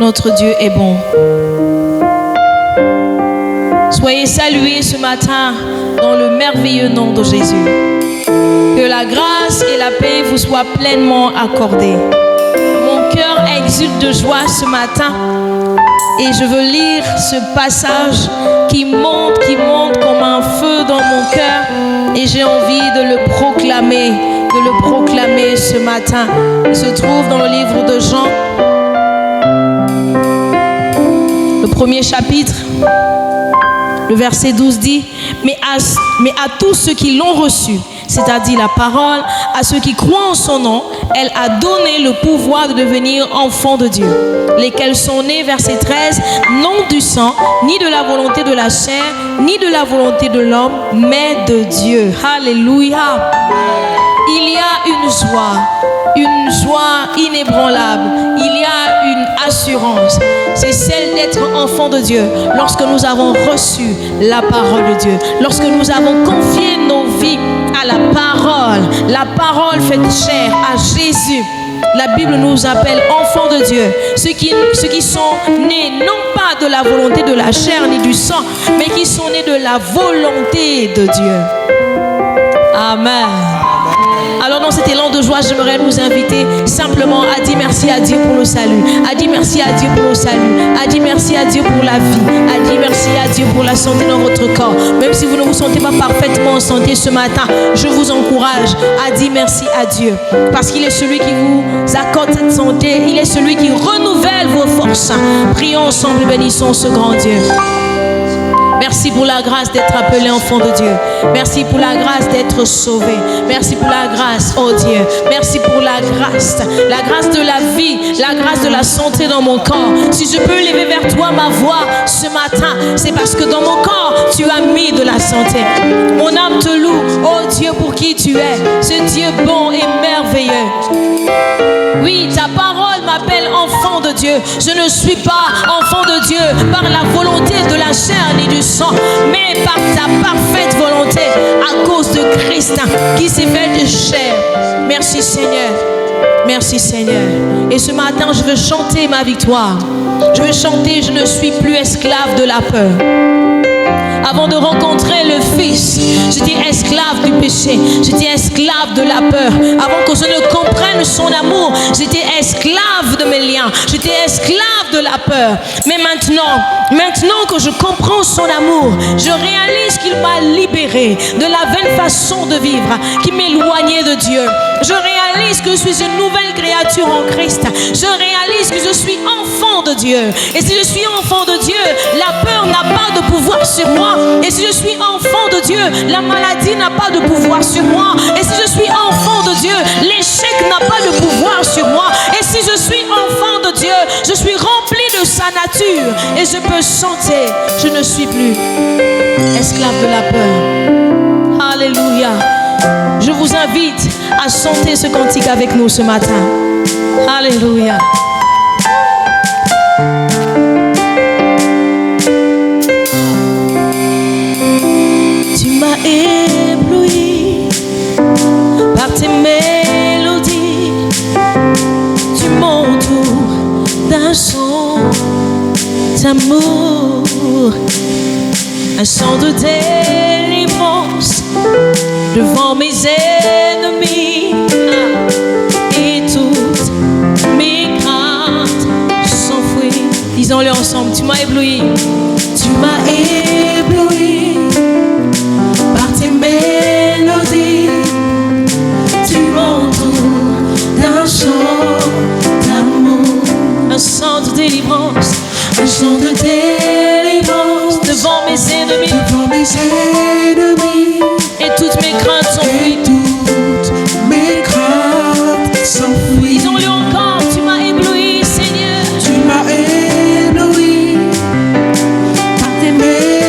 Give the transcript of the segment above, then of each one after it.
Notre Dieu est bon. Soyez salués ce matin dans le merveilleux nom de Jésus. Que la grâce et la paix vous soient pleinement accordées. Mon cœur exulte de joie ce matin et je veux lire ce passage qui monte comme un feu dans mon cœur et j'ai envie de le proclamer ce matin. Il se trouve dans le livre de Jean, le premier chapitre, le verset 12 dit: mais à tous ceux qui l'ont reçu, c'est-à-dire la parole, à ceux qui croient en son nom, elle a donné le pouvoir de devenir enfants de Dieu, lesquels sont nés, verset 13, non du sang, ni de la volonté de la chair, ni de la volonté de l'homme, mais de Dieu. Alléluia. Il y a une joie inébranlable. Il y a une assurance. C'est celle d'être enfant de Dieu lorsque nous avons reçu la parole de Dieu, lorsque nous avons confié nos vies à la parole faite chair, à Jésus. La Bible nous appelle enfants de Dieu, ceux qui sont nés non pas de la volonté de la chair ni du sang, mais qui sont nés de la volonté de Dieu. Amen. Alors dans cet élan de joie, j'aimerais nous inviter simplement à dire merci à Dieu pour le salut, à dire merci à Dieu pour le salut, à dire merci à Dieu pour la vie, à dire merci à Dieu pour la santé dans votre corps. Même si vous ne vous sentez pas parfaitement en santé ce matin, je vous encourage à dire merci à Dieu, parce qu'il est celui qui vous accorde cette santé, il est celui qui renouvelle vos forces. Prions ensemble, bénissons ce grand Dieu. Merci pour la grâce d'être appelé enfant de Dieu. Merci pour la grâce d'être sauvé. Merci pour la grâce, oh Dieu. Merci pour la grâce de la vie, la grâce de la santé dans mon corps. Si je peux lever vers toi ma voix ce matin, c'est parce que dans mon corps, tu as mis de la santé. Mon âme te loue, oh Dieu, pour qui tu es, ce Dieu bon et merveilleux. Oui, ta parole m'appelle enfant de Dieu. Je ne suis pas enfant de Dieu par la volonté de la chair ni du sang, mais par ta parfaite volonté à cause de Christ qui s'est fait de chair. Merci Seigneur. Merci Seigneur. Et ce matin, je veux chanter ma victoire. Je veux chanter, je ne suis plus esclave de la peur. Avant de rencontrer le Fils, j'étais esclave du péché, j'étais esclave de la peur. Avant que je ne comprenne son amour, j'étais esclave de mes liens, j'étais esclave de la peur. Mais maintenant que je comprends son amour, je réalise qu'il m'a libéré de la vaine façon de vivre qui m'éloignait de Dieu. Je réalise que je suis une nouvelle créature en Christ. Je réalise que je suis enfant de Dieu. Et si je suis enfant de Dieu, la peur n'a pas de pouvoir sur moi. Et si je suis enfant de Dieu, la maladie n'a pas de pouvoir sur moi. Et si je suis enfant de Dieu, l'échec n'a pas de pouvoir sur moi. Et si je suis enfant de Dieu, je suis rempli de sa nature. Et je peux chanter, je ne suis plus esclave de la peur. Alléluia. Je vous invite à chanter ce cantique avec nous ce matin. Alléluia. Tu m'as ébloui par tes mélodies. Tu m'entoures d'un chant d'amour, un chant de délivrance devant mes ennemis, et toutes mes craintes s'enfuient. Disons-le ensemble, tu m'as ébloui. Tu m'as ébloui par tes mélodies. Tu m'entoures d'un chant d'amour, un chant de délivrance, un chant de délivrance devant mes ennemis, devant mes ennemis. Et toutes mes craintes s'enfuient. Toutes mes craintes s'enfuient. Disons-le encore, tu m'as ébloui, Seigneur. Tu m'as ébloui par tes mélodies.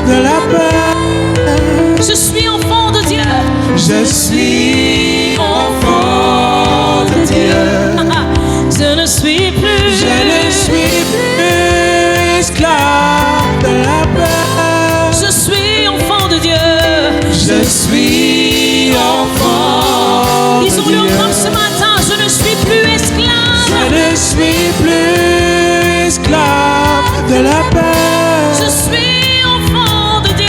de la paix. Je suis enfant de Dieu. Je suis enfant de Dieu. Je ne suis plus. Je ne suis plus esclave de la paix. Je suis enfant de Dieu. Je suis enfant de Dieu. Disons-le encore ce matin, je ne suis plus esclave. Je ne suis plus esclave de la paix. Je suis enfant de Dieu.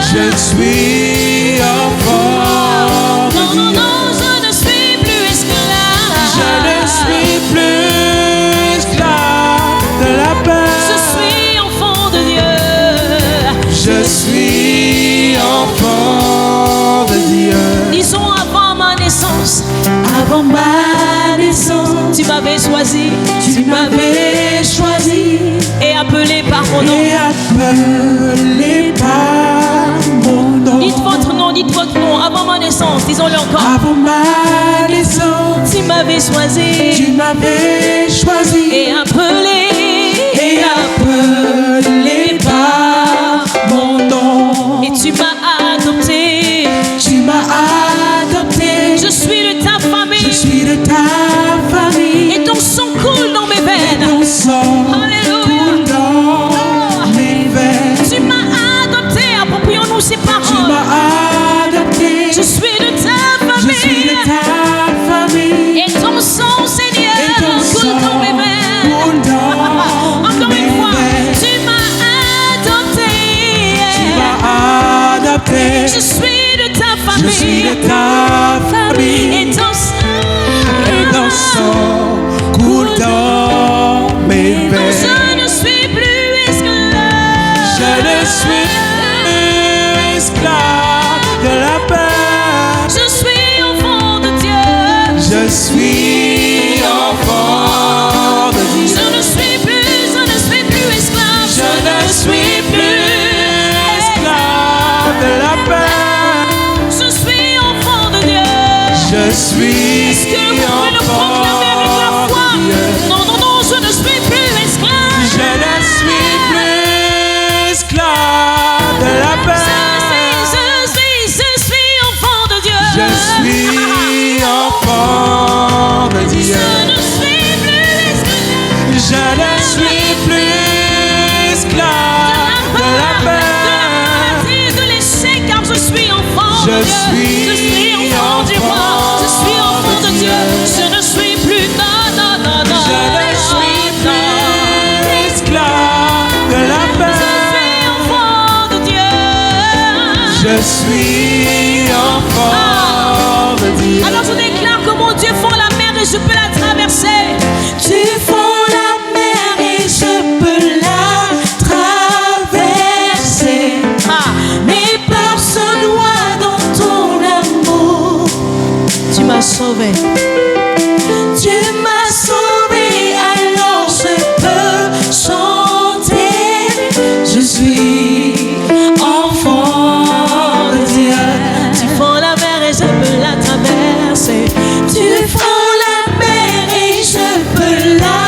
Je suis enfant de Non, Dieu. non, non, je ne suis plus esclave. Je ne suis plus esclave de la paix. Je suis enfant de Dieu. Je suis enfant de Dieu. Disons avant ma naissance. Avant ma naissance, Tu m'avais choisi. tu m'avais choisi Et appelé par mon nom. et appelé par mon nom. Dites votre nom avant ma naissance. Disons-le encore. Avant ma naissance, Tu m'avais choisi. tu m'avais choisi Et appelé. par mon nom. Et tu m'as adopté. Tu m'as adopté. Je suis de ta Je famille. suis de ta famille. Et ton sang coule dans mes veines. Ton sang Alléluia. coule dans mes veines. Tu m'as adopté. Approprions-nous ces Tu paroles. m'as adopté. Je suis de ta Je suis famille. de ta famille. Et ton sang, Seigneur, Et ton coule dans mes sang veines. coule dans Encore mes une fois. veines. Tu m'as adopté. Tu m'as adopté. Je suis de ta Je suis famille. de ta famille. Et ton sang. Et ton sang coule dans mes Non, veines. je ne suis plus esclave. Je ne suis plus esclave de la paix. Je suis enfant de Dieu. Je suis enfant de Dieu. Je ne suis plus esclave. Je ne suis plus esclave de la paix. Je suis enfant de Dieu. Je suis Est-ce que vous pouvez le proclamer avec la enfant foi? de Dieu. Non, non, non, je ne suis plus esclave. Je ne suis plus esclave de la paix. Je suis enfant de Dieu. Je suis enfant de Dieu. Je ne suis plus esclave. Je ne suis plus esclave de la paix. De l'échec, car je suis enfant de Je Dieu. Je suis enfant du roi. Je suis enfant de Dieu. Je ne suis plus. Non, non, non, non. Je ne suis plus esclave de la Je paix. suis enfant de Dieu. Je suis enfant de Dieu. Alors je déclare que mon Dieu fond la mer et je peux la traverser. Tu fonds la mer et je peux la traverser. Mes peurs se noient dans ton amour. Tu m'as sauvé. Tu m'as sauvé, alors je peux chanter. Je suis enfant de Dieu. Tu fonds la mer et je peux la traverser. Tu fonds la mer et je peux la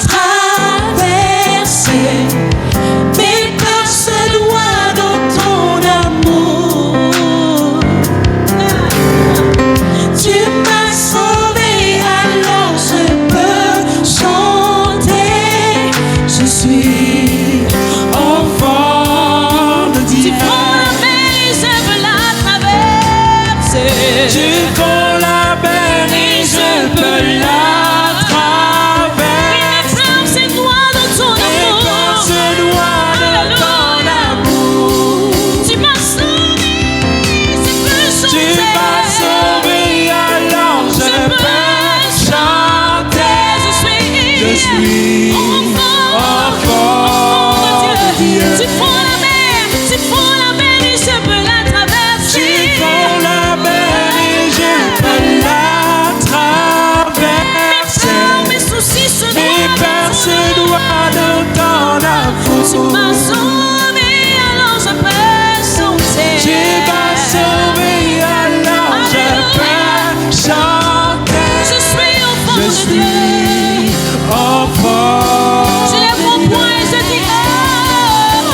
traverser. Mes peurs se noient dans ton amour. Tu m'as sauvé, alors je peux chanter. Je suis enfant de Tu Dieu. fonds la mer et je peux la traverser. Tu fonds la mer et je peux la traverser. Mes flammes se noient dans ton Mes peurs amour. se noient dans ton amour. Tu m'as sauvé, je peux Tu chanter. m'as sauvé, alors je peux chanter. Je suis enfant de Dieu. Tu fonds la mer et je peux la traverser. Tu fonds la mer et je peux la traverser. Mes soucis se Mes noient peurs dans se ton amour. noient dans ton Tu amour. m'as sauvé, alors je peux chanter. Tu m'as sauvé, alors je peux chanter. Je suis enfant Je de Dieu. suis enfant. Je lève mon poing et je dis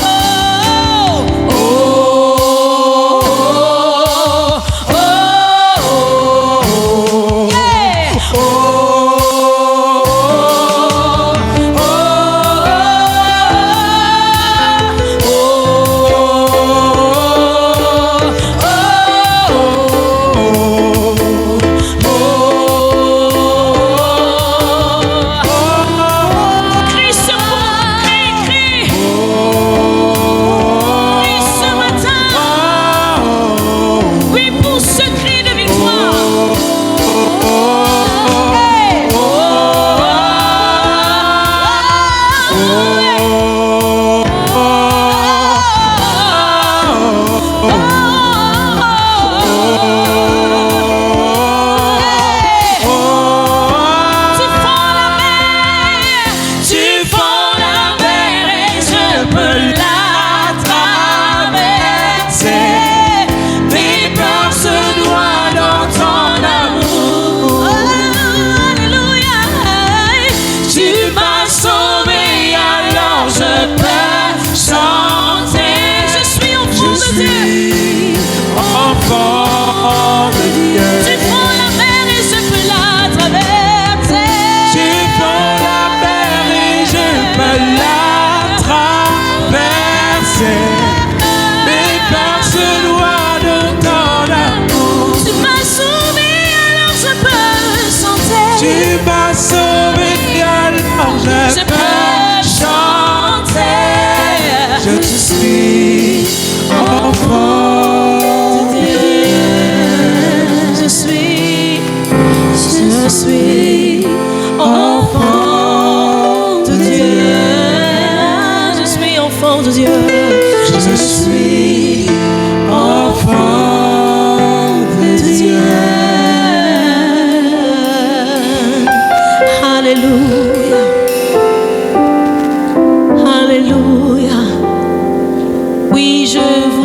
oh, oh, oh.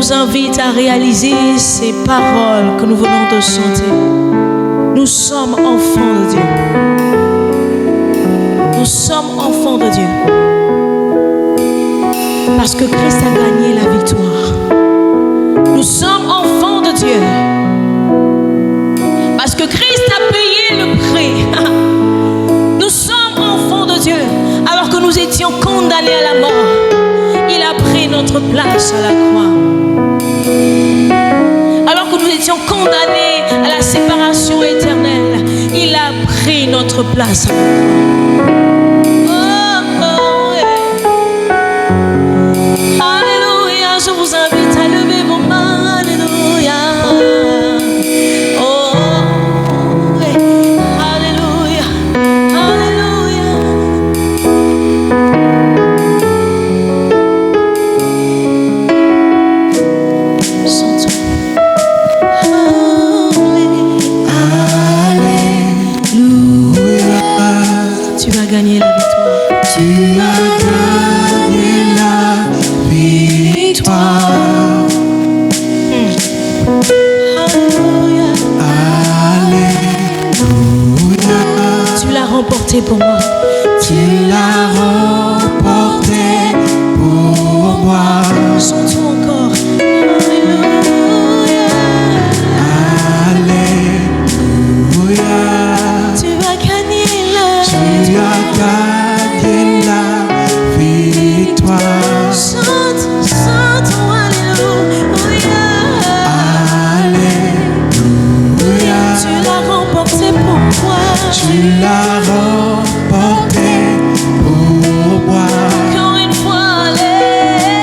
Invite à réaliser ces paroles que nous venons de chanter. Nous sommes enfants de Dieu. Nous sommes enfants de Dieu. Parce que Christ a gagné la victoire. Nous sommes enfants de Dieu. Parce que Christ a payé le prix. Nous sommes enfants de Dieu. Alors que nous étions condamnés à la mort, il a pris notre place à la croix. Alors que nous étions condamnés à la séparation éternelle, il a pris notre place. Alléluia, je vous invite à lever vos mains. Alléluia. Alléluia. Alléluia. Tu as gagné la victoire. Tu as gagné la victoire. Alléluia. Alléluia. Tu l'as remporté pour moi. Tu l'as remporté pour moi. Chantons encore. Alléluia. Tu as gagné la Tu as gagné la victoire. Chante, chantons, alléluia. Alléluia. Tu l'as remporté pour moi. Tu l'as remporté pour moi. Encore une fois, alléluia.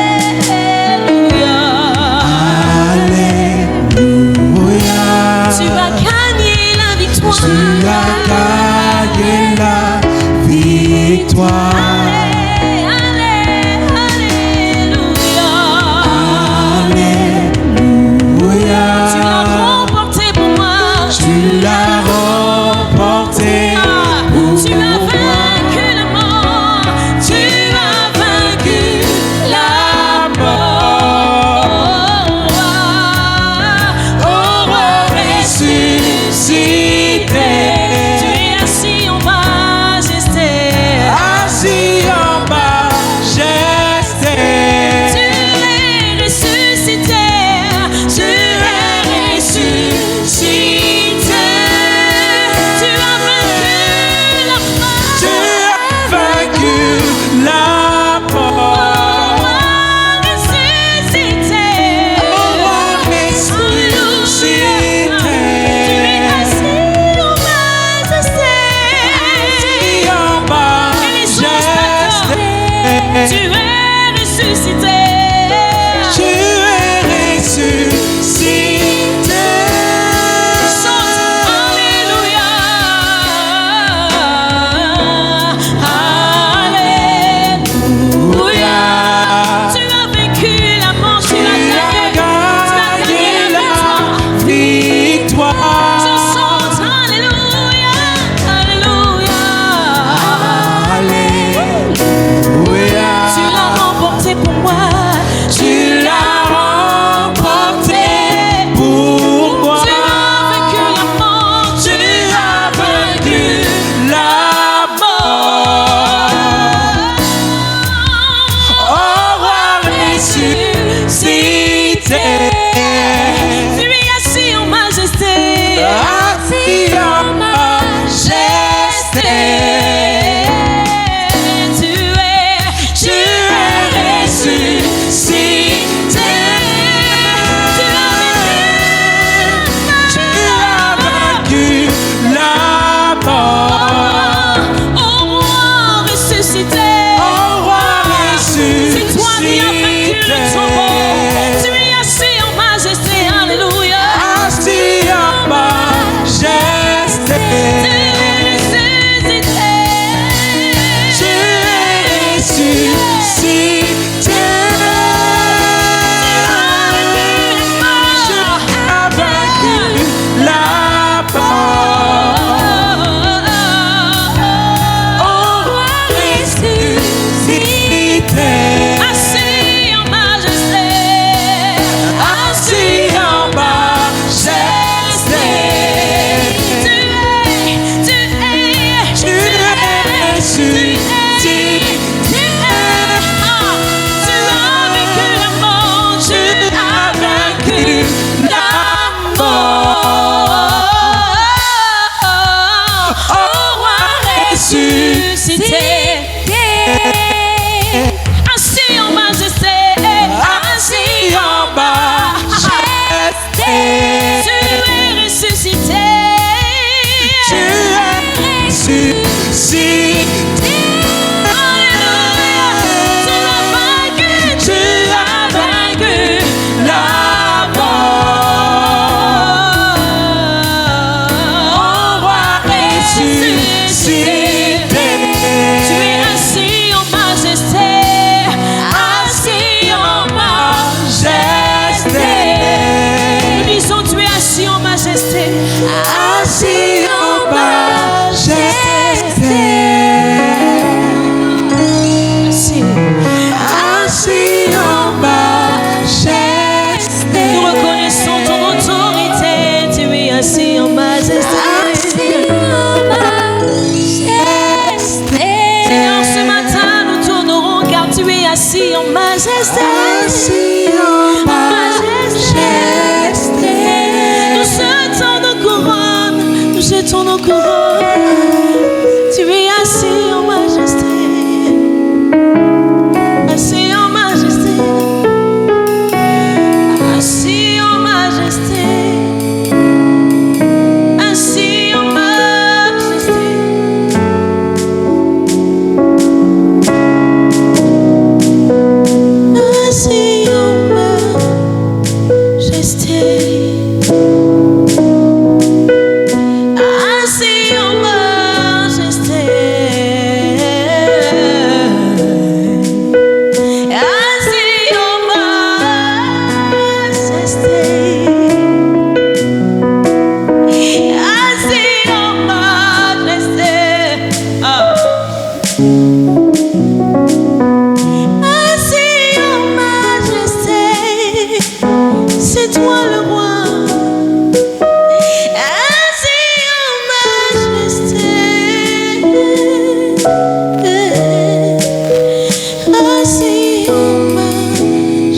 Alléluia. Tu as gagné la victoire. Tu as gagné la victoire. Alléluia. Tu l'as remporté pour moi. Tu l'as remporté pour Tu as moi. vaincu la mort. Tu as vaincu la mort. Oh, ressuscité. Tu es assis en majesté. Assis en majesté. Tu es ressuscité. Tu es ressuscité. Tu as vaincu la mort. Tu as vaincu la mort. Ressuscité. Oh, ressuscité. Tu es assis en majesté. Assis en majesté. Tu es ressuscité. Tu es ressuscité. Chante Alléluia. assis en majesté. Assis en majesté. Nous jetons nos couronnes, nous jetons nos couronnes. Tu es assis en majesté. Assis en majesté. Assis en majesté. Assis en majesté. Assis en majesté. Assis en majesté. Assis en majesté. Assis en majesté. Ah. Assis en majesté, c'est toi le roi. Assis en majesté, assis en majesté.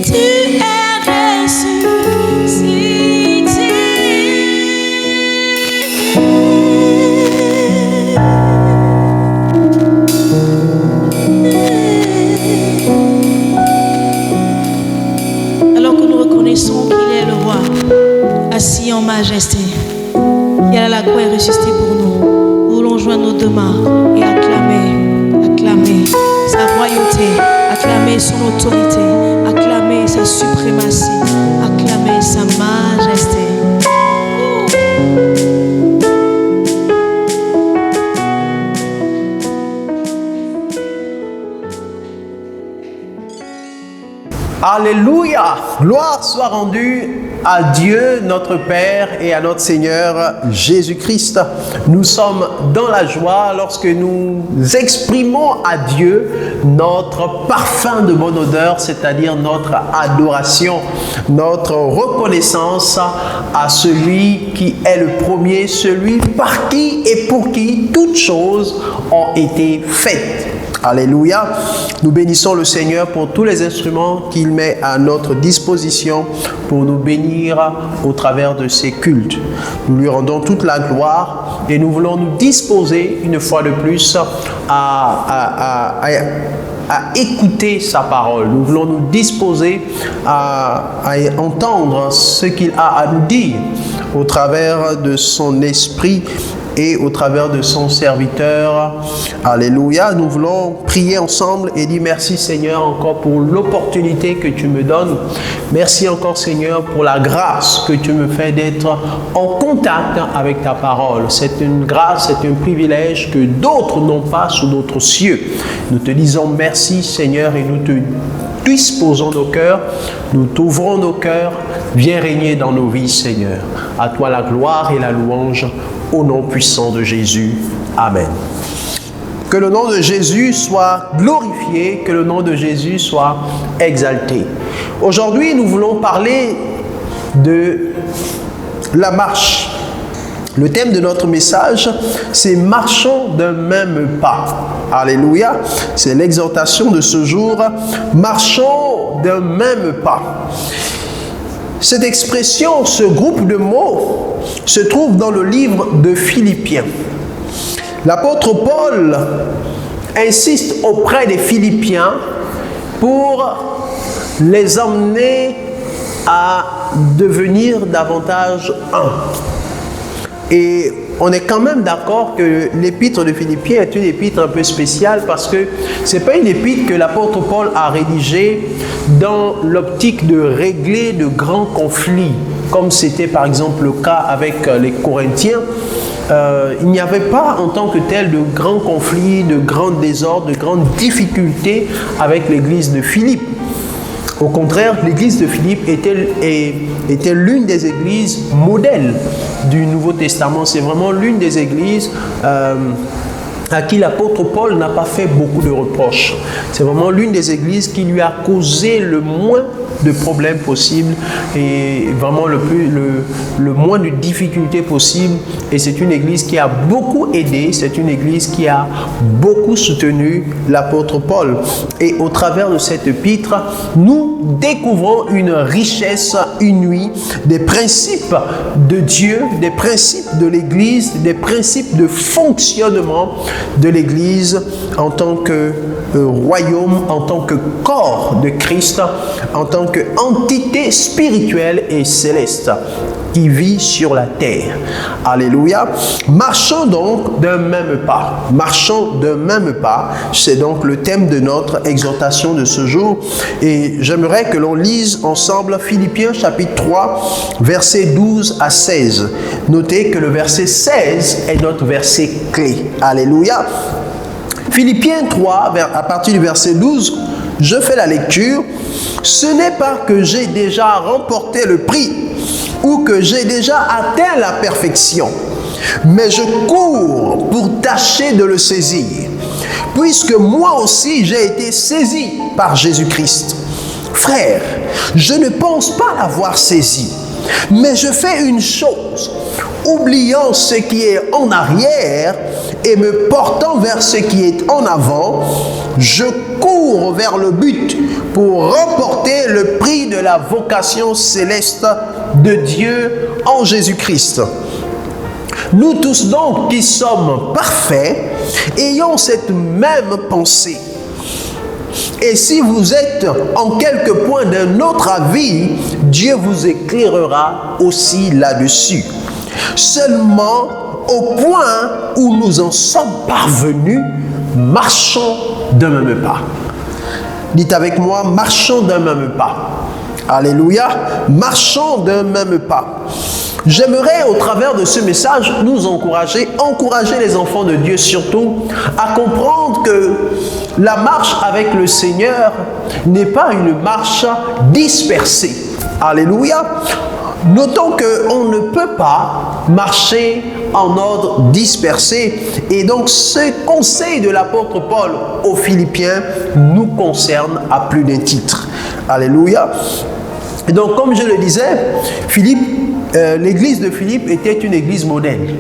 Tu es ressuscité. Alors que nous reconnaissons qu'il est le roi, assis en majesté, qui est à la croix et ressuscité pour nous, nous voulons joindre nos deux mains et acclamer sa royauté, acclamer son autorité, acclamer sa suprématie, acclamer sa majesté. Alléluia! Gloire soit rendue à Dieu, notre Père, et à notre Seigneur Jésus-Christ. Nous sommes dans la joie lorsque nous exprimons à Dieu notre parfum de bonne odeur, c'est-à-dire notre adoration, notre reconnaissance à celui qui est le premier, celui par qui et pour qui toutes choses ont été faites. Alléluia. Nous bénissons le Seigneur pour tous les instruments qu'il met à notre disposition pour nous bénir au travers de ses cultes. Nous lui rendons toute la gloire et nous voulons nous disposer une fois de plus à écouter sa parole. Nous voulons nous disposer à entendre ce qu'il a à nous dire au travers de son esprit et au travers de son serviteur. Alléluia. Nous voulons prier ensemble et dire merci Seigneur encore pour l'opportunité que tu me donnes. Merci encore Seigneur pour la grâce que tu me fais d'être en contact avec ta parole. C'est une grâce, c'est un privilège que d'autres n'ont pas sous d'autres cieux. Nous te disons merci Seigneur et nous te disposons nos cœurs, nous t'ouvrons nos cœurs. Viens régner dans nos vies Seigneur. À toi la gloire et la louange. Au nom puissant de Jésus. Amen. Que le nom de Jésus soit glorifié, que le nom de Jésus soit exalté. Aujourd'hui, nous voulons parler de la marche. Le thème de notre message, c'est « Marchons d'un même pas ». Alléluia. C'est l'exhortation de ce jour. « Marchons d'un même pas ». Cette expression, ce groupe de mots, se trouve dans le livre de Philippiens. L'apôtre Paul insiste auprès des Philippiens pour les emmener à devenir davantage un. Et on est quand même d'accord que l'épître de Philippiens est une épître un peu spéciale parce que ce n'est pas une épître que l'apôtre Paul a rédigée dans l'optique de régler de grands conflits, comme c'était par exemple le cas avec les Corinthiens. Il n'y avait pas en tant que tel de grands conflits, de grands désordres, de grandes difficultés avec l'église de Philippe. Au contraire, l'église de Philippe était l'une des églises modèles du Nouveau Testament. C'est vraiment l'une des églises à qui l'apôtre Paul n'a pas fait beaucoup de reproches. C'est vraiment l'une des églises qui lui a causé le moins de problèmes possibles et vraiment le moins de difficultés possibles. Et c'est une église qui a beaucoup aidé, c'est une église qui a beaucoup soutenu l'apôtre Paul. Et au travers de cette épître, nous découvrons une richesse inouïe des principes de Dieu, des principes de l'église, des principes de fonctionnement de l'église en tant que royaume, en tant que corps de Christ, en tant qu'entité spirituelle et céleste qui vit sur la terre. Alléluia. Marchons donc d'un même pas. Marchons d'un même pas. C'est donc le thème de notre exhortation de ce jour. Et j'aimerais que l'on lise ensemble Philippiens chapitre 3, versets 12 à 16. Notez que le verset 16 est notre verset clé. Alléluia. Philippiens 3, à partir du verset 12, je fais la lecture. Ce n'est pas que j'ai déjà remporté le prix ou que j'ai déjà atteint la perfection, mais je cours pour tâcher de le saisir, puisque moi aussi j'ai été saisi par Jésus-Christ. Frères, je ne pense pas l'avoir saisi, mais je fais une chose, oubliant ce qui est en arrière et me portant vers ce qui est en avant, je cours vers le but pour remporter le prix de la vocation céleste de Dieu en Jésus-Christ. Nous tous donc qui sommes parfaits, ayons cette même pensée. Et si vous êtes en quelque point d'un autre avis, Dieu vous éclairera aussi là-dessus. Seulement, au point où nous en sommes parvenus, marchons d'un même pas. Dites avec moi, marchons d'un même pas. Alléluia, marchons d'un même pas. J'aimerais au travers de ce message nous encourager les enfants de Dieu surtout à comprendre que la marche avec le Seigneur n'est pas une marche dispersée. Alléluia. Notons qu'on ne peut pas marcher en ordre dispersé. Et donc, ce conseil de l'apôtre Paul aux Philippiens nous concerne à plus d'un titre. Alléluia. Et donc, comme je le disais, l'église de Philippe était une église modèle.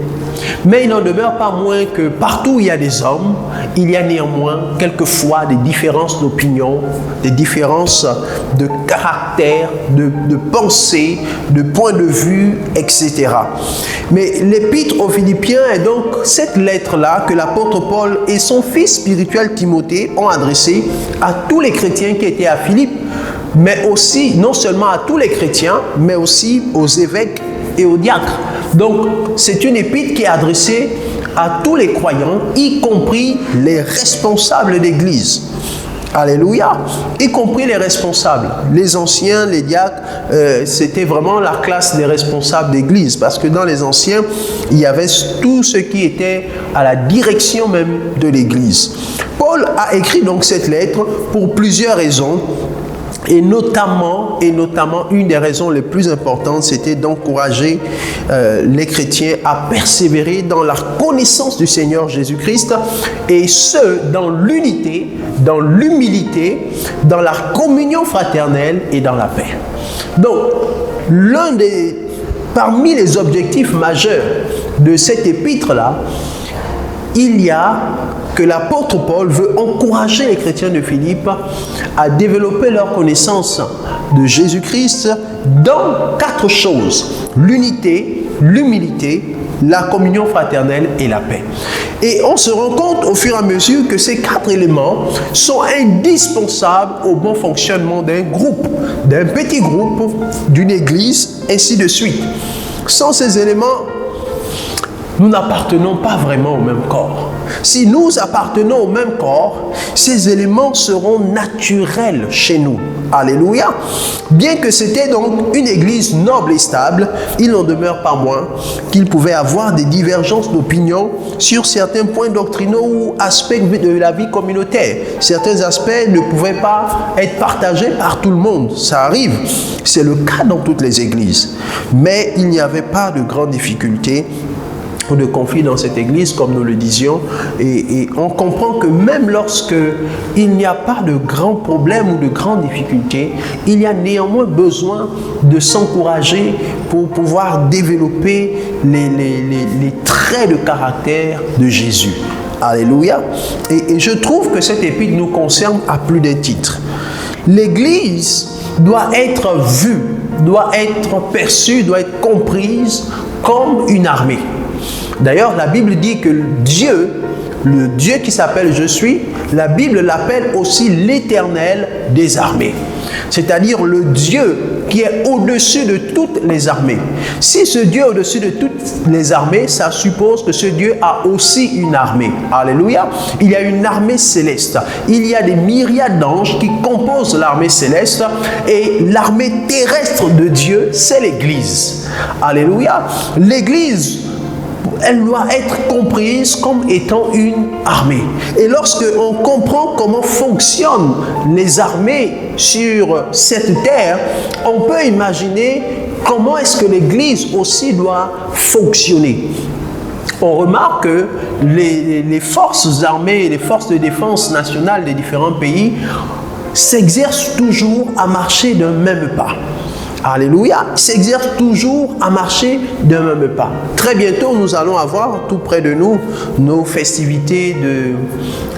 Mais il n'en demeure pas moins que partout où il y a des hommes, il y a néanmoins quelquefois des différences d'opinion, des différences de caractère, de pensée, de point de vue, etc. Mais l'épître aux Philippiens est donc cette lettre-là que l'apôtre Paul et son fils spirituel Timothée ont adressée à tous les chrétiens qui étaient à Philippe, mais aussi, non seulement à tous les chrétiens, mais aussi aux évêques et aux diacres. Donc, c'est une épître qui est adressée à tous les croyants, y compris les responsables d'église. Alléluia, y compris les responsables. Les anciens, les diacres, c'était vraiment la classe des responsables d'église, parce que dans les anciens, il y avait tout ce qui était à la direction même de l'église. Paul a écrit donc cette lettre pour plusieurs raisons. Et notamment, une des raisons les plus importantes, c'était d'encourager les chrétiens à persévérer dans la connaissance du Seigneur Jésus-Christ, et ce, dans l'unité, dans l'humilité, dans la communion fraternelle et dans la paix. Donc, parmi les objectifs majeurs de cette épître-là, il y a que l'apôtre Paul veut encourager les chrétiens de Philippe à développer leur connaissance de Jésus-Christ dans 4 choses: l'unité, l'humilité, la communion fraternelle et la paix. Et on se rend compte au fur et à mesure que ces 4 éléments sont indispensables au bon fonctionnement d'un groupe, d'un petit groupe, d'une église, ainsi de suite. Sans ces éléments, nous n'appartenons pas vraiment au même corps. Si nous appartenons au même corps, ces éléments seront naturels chez nous. Alléluia. Bien que c'était donc une église noble et stable, il n'en demeure pas moins qu'il pouvait avoir des divergences d'opinion sur certains points doctrinaux ou aspects de la vie communautaire. Certains aspects ne pouvaient pas être partagés par tout le monde. Ça arrive. C'est le cas dans toutes les églises. Mais il n'y avait pas de grande difficulté de conflits dans cette église, comme nous le disions, et on comprend que même lorsque il n'y a pas de grands problèmes ou de grandes difficultés, il y a néanmoins besoin de s'encourager pour pouvoir développer les traits de caractère de Jésus. Alléluia. Et je trouve que cette épître nous concerne à plus d'un titre. L'Église doit être vue, doit être perçue, doit être comprise comme une armée. D'ailleurs, la Bible dit que Dieu, le Dieu qui s'appelle Je suis, la Bible l'appelle aussi l'Éternel des armées. C'est-à-dire le Dieu qui est au-dessus de toutes les armées. Si ce Dieu est au-dessus de toutes les armées, ça suppose que ce Dieu a aussi une armée. Alléluia. Il y a une armée céleste. Il y a des myriades d'anges qui composent l'armée céleste et l'armée terrestre de Dieu, c'est l'Église. Alléluia. L'Église, elle doit être comprise comme étant une armée. Et lorsque on comprend comment fonctionnent les armées sur cette terre, on peut imaginer comment est-ce que l'Église aussi doit fonctionner. On remarque que les forces armées, les forces de défense nationale des différents pays s'exercent toujours à marcher d'un même pas. Alléluia, s'exerce toujours à marcher d'un même pas. Très bientôt, nous allons avoir tout près de nous nos festivités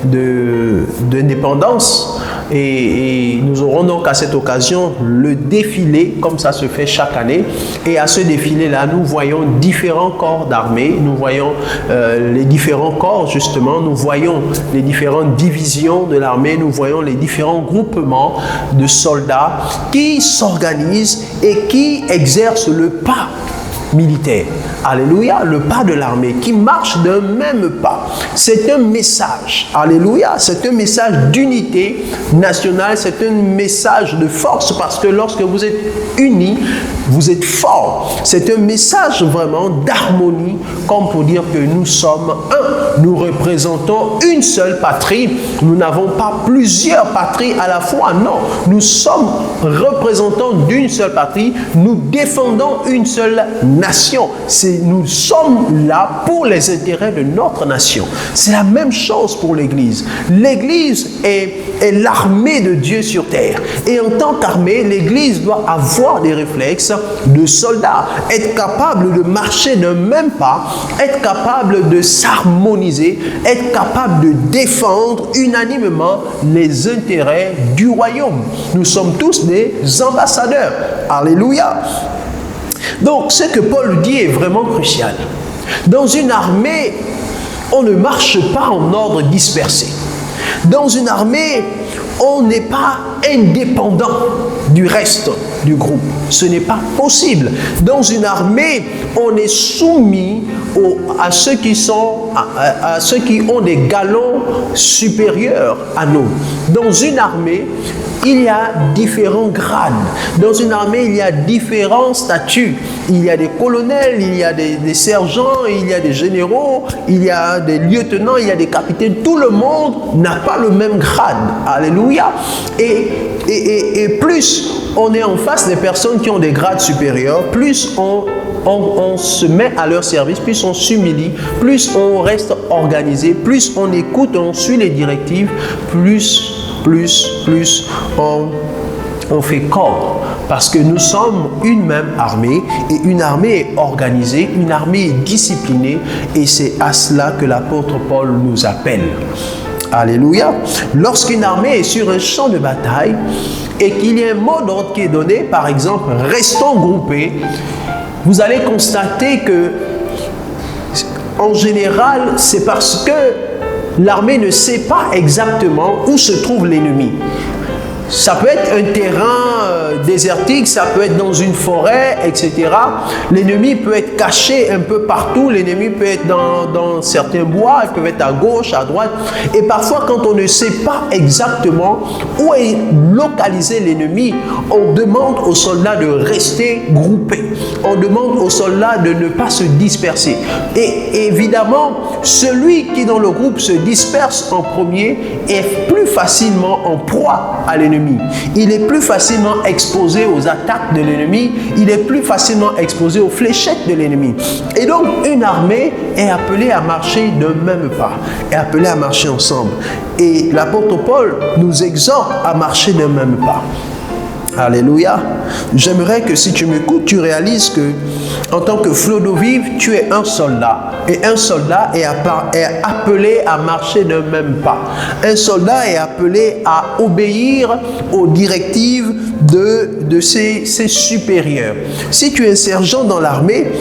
d'indépendance et nous aurons donc à cette occasion le défilé, comme ça se fait chaque année. Et à ce défilé-là, nous voyons différents corps d'armée, nous voyons les différents corps justement, nous voyons les différentes divisions de l'armée, nous voyons les différents groupements de soldats qui s'organisent et qui exercent le pas militaire. Alléluia, le pas de l'armée qui marche d'un même pas. C'est un message. Alléluia, c'est un message d'unité nationale, c'est un message de force parce que lorsque vous êtes unis, vous êtes forts. C'est un message vraiment d'harmonie, comme pour dire que nous sommes un. Nous représentons une seule patrie. Nous n'avons pas plusieurs patries à la fois. Non, nous sommes représentants d'une seule patrie. Nous défendons une seule nation. Nous sommes là pour les intérêts de notre nation. C'est la même chose pour l'Église. L'Église est l'armée de Dieu sur terre. Et en tant qu'armée, l'Église doit avoir des réflexes de soldats, être capable de marcher d'un même pas, être capable de s'harmoniser, être capable de défendre unanimement les intérêts du royaume. Nous sommes tous des ambassadeurs. Alléluia. Donc, ce que Paul dit est vraiment crucial. Dans une armée, on ne marche pas en ordre dispersé. Dans une armée, on n'est pas indépendant du reste du groupe. Ce n'est pas possible. Dans une armée, on est soumis à ceux qui ont des galons supérieurs à nous. Dans une armée, il y a différents grades. Dans une armée, il y a différents statuts. Il y a des colonels, il y a des sergents, il y a des généraux, il y a des lieutenants, il y a des capitaines. Tout le monde n'a pas le même grade. Alléluia. Et plus on est en face des personnes qui ont des grades supérieurs, plus on se met à leur service, plus on s'humilie, plus on reste organisé, plus on écoute, on suit les directives, plus on fait corps. Parce que nous sommes une même armée et une armée est organisée, une armée est disciplinée et c'est à cela que l'apôtre Paul nous appelle. Alléluia. Lorsqu'une armée est sur un champ de bataille et qu'il y a un mot d'ordre qui est donné, par exemple, restons groupés, vous allez constater que, en général, c'est parce que l'armée ne sait pas exactement où se trouve l'ennemi. Ça peut être un terrain désertique, ça peut être dans une forêt, etc. L'ennemi peut être caché un peu partout, l'ennemi peut être dans certains bois, il peut être à gauche, à droite. Et parfois, quand on ne sait pas exactement où est localisé l'ennemi, on demande aux soldats de rester groupés. On demande aux soldats de ne pas se disperser. Et évidemment, celui qui dans le groupe se disperse en premier est plus facilement en proie à l'ennemi. l'ennemi. Il est plus facilement exposé aux attaques de l'ennemi. Il est plus facilement exposé aux fléchettes de l'ennemi. Et donc, une armée est appelée à marcher d'un même pas, est appelée à marcher ensemble. Et l'apôtre Paul nous exhorte à marcher d'un même pas. Alléluia. J'aimerais que si tu m'écoutes, tu réalises que en tant que flot d'eau vive, tu es un soldat. Et un soldat est appelé à marcher d'un même pas. Un soldat est appelé à obéir aux directives de ses supérieurs. Si tu es un sergent dans l'armée,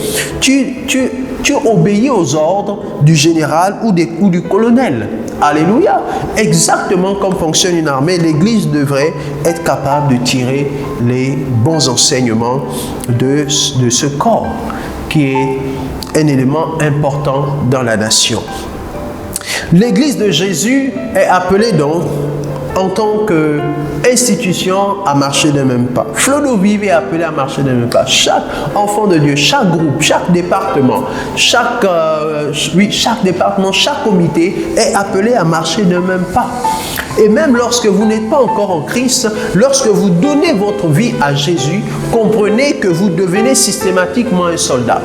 tu obéis aux ordres du général ou du colonel. Alléluia. Exactement comme fonctionne une armée, l'Église devrait être capable de tirer les bons enseignements de ce corps qui est un élément important dans la nation. L'Église de Jésus est appelée donc en tant qu'institution à marcher d'un même pas. Flot d'eau vive est appelé à marcher d'un même pas. Chaque enfant de Dieu, chaque groupe, chaque département, chaque département, chaque comité est appelé à marcher d'un même pas. Et même lorsque vous n'êtes pas encore en Christ, lorsque vous donnez votre vie à Jésus, comprenez que vous devenez systématiquement un soldat.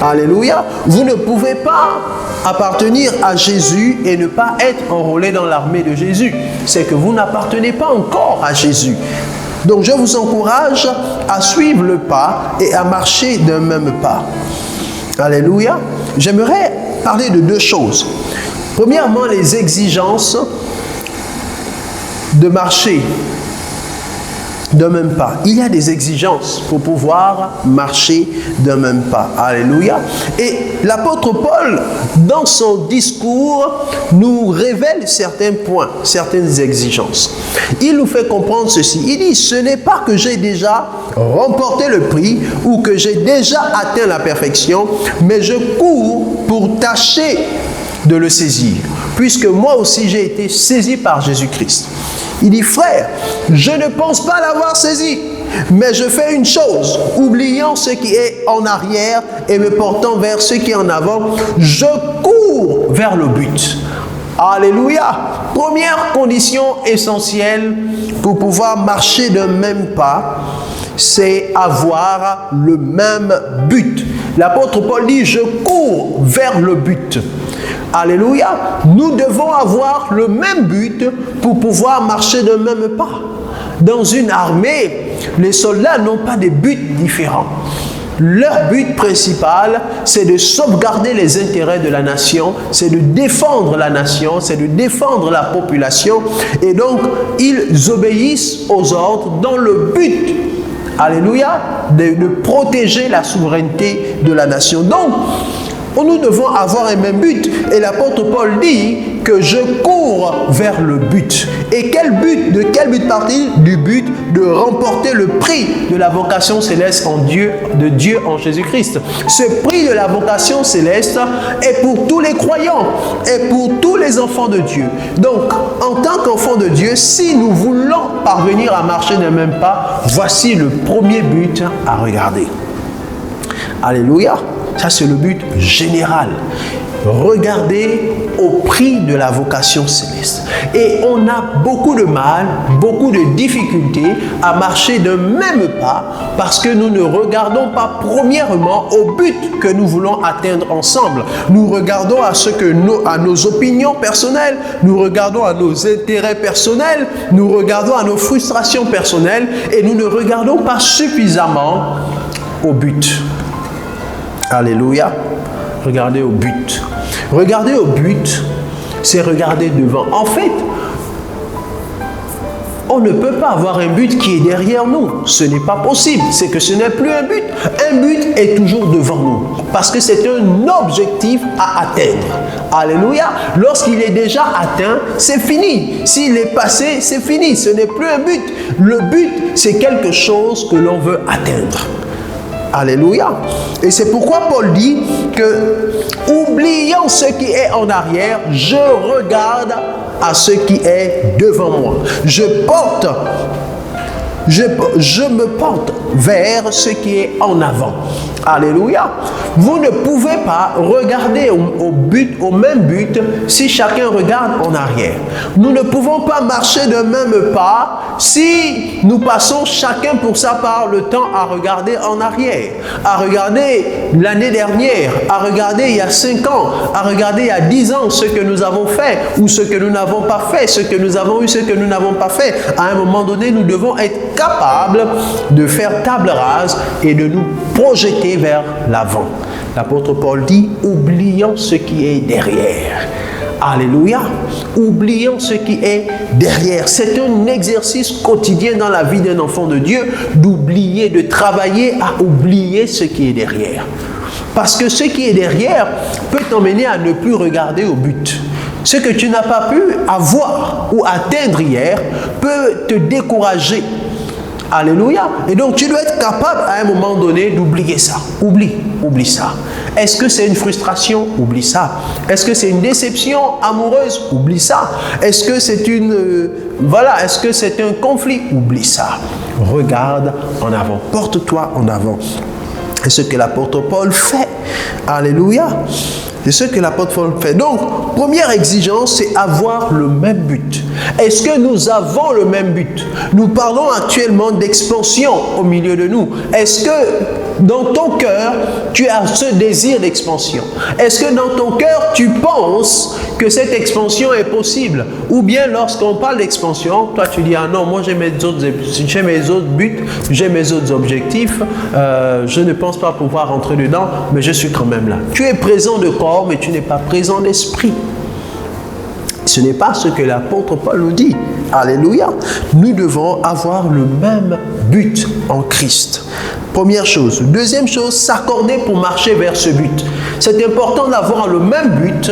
Alléluia. Vous ne pouvez pas appartenir à Jésus et ne pas être enrôlé dans l'armée de Jésus. C'est que vous n'appartenez pas encore à Jésus. Donc je vous encourage à suivre le pas et à marcher d'un même pas. Alléluia. J'aimerais parler de deux choses. Premièrement, les exigences de marcher d'un même pas. Il y a des exigences pour pouvoir marcher d'un même pas. Alléluia. Et l'apôtre Paul, dans son discours, nous révèle certains points, certaines exigences. Il nous fait comprendre ceci. Il dit, ce n'est pas que j'ai déjà remporté le prix ou que j'ai déjà atteint la perfection, mais je cours pour tâcher de le saisir, puisque moi aussi j'ai été saisi par Jésus-Christ. Il dit, frère, je ne pense pas l'avoir saisi, mais je fais une chose, oubliant ce qui est en arrière et me portant vers ce qui est en avant, je cours vers le but. Alléluia. Première condition essentielle pour pouvoir marcher d'un même pas, c'est avoir le même but. L'apôtre Paul dit, je cours vers le but. Alléluia. Nous devons avoir le même but pour pouvoir marcher d'un même pas. Dans une armée, les soldats n'ont pas des buts différents. Leur but principal, c'est de sauvegarder les intérêts de la nation, c'est de défendre la nation, c'est de défendre la population. Et donc, ils obéissent aux ordres dans le but, alléluia, de protéger la souveraineté de la nation. Donc, nous devons avoir un même but. Et l'apôtre Paul dit que je cours vers le but. Et quel but? De quel but part-il? Du but de remporter le prix de la vocation céleste de Dieu en Jésus-Christ. Ce prix de la vocation céleste est pour tous les croyants et pour tous les enfants de Dieu. Donc, en tant qu'enfants de Dieu, si nous voulons parvenir à marcher d'un même pas, voici le premier but à regarder. Alléluia. Ça, c'est le but général. Regardez au prix de la vocation céleste. Et on a beaucoup de mal, beaucoup de difficultés à marcher d'un même pas parce que nous ne regardons pas premièrement au but que nous voulons atteindre ensemble. Nous regardons à nos opinions personnelles, nous regardons à nos intérêts personnels, nous regardons à nos frustrations personnelles et nous ne regardons pas suffisamment au but. Alléluia. Regardez au but. Regarder au but, c'est regarder devant. En fait, on ne peut pas avoir un but qui est derrière nous. Ce n'est pas possible. C'est que ce n'est plus un but. Un but est toujours devant nous. Parce que c'est un objectif à atteindre. Alléluia. Lorsqu'il est déjà atteint, c'est fini. S'il est passé, c'est fini. Ce n'est plus un but. Le but, c'est quelque chose que l'on veut atteindre. Alléluia. Et c'est pourquoi Paul dit que, oubliant ce qui est en arrière, je regarde à ce qui est devant moi. Je me porte vers ce qui est en avant. Alléluia. Vous ne pouvez pas regarder au même but si chacun regarde en arrière. Nous ne pouvons pas marcher d'un même pas si nous passons chacun pour sa part le temps à regarder en arrière, à regarder l'année dernière, à regarder il y a 5 ans, à regarder il y a 10 ans ce que nous avons fait ou ce que nous n'avons pas fait, ce que nous avons eu, ce que nous n'avons pas fait. À un moment donné, nous devons être capables de faire table rase et de nous projeter vers l'avant. L'apôtre Paul dit, oublions ce qui est derrière. Alléluia. Oublions ce qui est derrière. C'est un exercice quotidien dans la vie d'un enfant de Dieu d'oublier, de travailler à oublier ce qui est derrière. Parce que ce qui est derrière peut t'emmener à ne plus regarder au but. Ce que tu n'as pas pu avoir ou atteindre hier peut te décourager. Alléluia. Et donc, tu dois être capable à un moment donné d'oublier ça. Oublie ça. Est-ce que c'est une frustration? Oublie ça. Est-ce que c'est une déception amoureuse? Oublie ça. Est-ce que c'est est-ce que c'est un conflit? Oublie ça. Regarde en avant. Porte-toi en avant. C'est ce que l'apôtre Paul fait. Alléluia. C'est ce que l'apôtre Paul fait. Donc, première exigence, c'est avoir le même but. Est-ce que nous avons le même but? Nous parlons actuellement d'expansion au milieu de nous. Est-ce que dans ton cœur, tu as ce désir d'expansion? Est-ce que dans ton cœur, tu penses que cette expansion est possible? Ou bien lorsqu'on parle d'expansion, toi tu dis, ah non, moi j'ai mes autres buts, j'ai mes autres objectifs, je ne pense pas pouvoir rentrer dedans, mais je suis quand même là. Tu es présent de corps, mais tu n'es pas présent d'esprit. Ce n'est pas ce que l'apôtre Paul nous dit. Alléluia. Nous devons avoir le même but en Christ. Première chose. Deuxième chose, s'accorder pour marcher vers ce but. C'est important d'avoir le même but,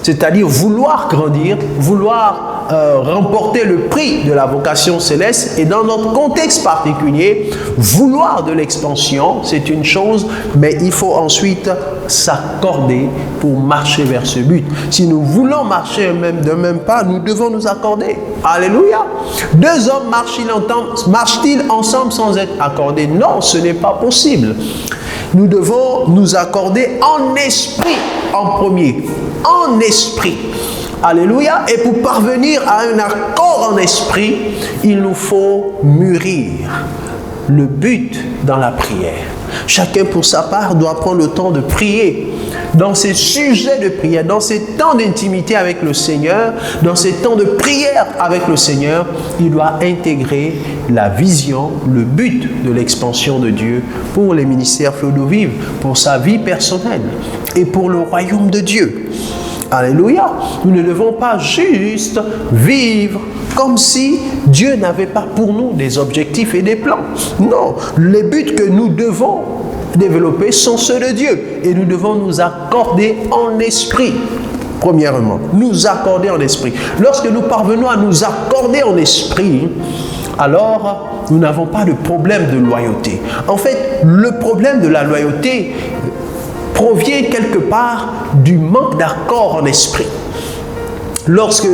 c'est-à-dire vouloir grandir, vouloir remporter le prix de la vocation céleste, et dans notre contexte particulier, vouloir de l'expansion, c'est une chose, mais il faut ensuite s'accorder pour marcher vers ce but. Si nous voulons marcher de même pas, nous devons nous accorder. Alléluia. Deux hommes marchent-ils ensemble sans être accordés? Non, ce n'est pas possible. Nous devons nous accorder en esprit en premier. En esprit. Alléluia. Et pour parvenir à un accord en esprit, il nous faut mûrir. Le but dans la prière. Chacun pour sa part doit prendre le temps de prier. Dans ces sujets de prière, dans ces temps d'intimité avec le Seigneur, dans ces temps de prière avec le Seigneur, il doit intégrer la vision, le but de l'expansion de Dieu pour les ministères Flot d'eau vive, pour sa vie personnelle et pour le royaume de Dieu. Alléluia. Nous ne devons pas juste vivre comme si Dieu n'avait pas pour nous des objectifs et des plans. Non, les buts que nous devons développer sont ceux de Dieu et nous devons nous accorder en esprit. Premièrement, nous accorder en esprit. Lorsque nous parvenons à nous accorder en esprit, alors nous n'avons pas de problème de loyauté. En fait, le problème de la loyauté provient quelque part du manque d'accord en esprit. Lorsque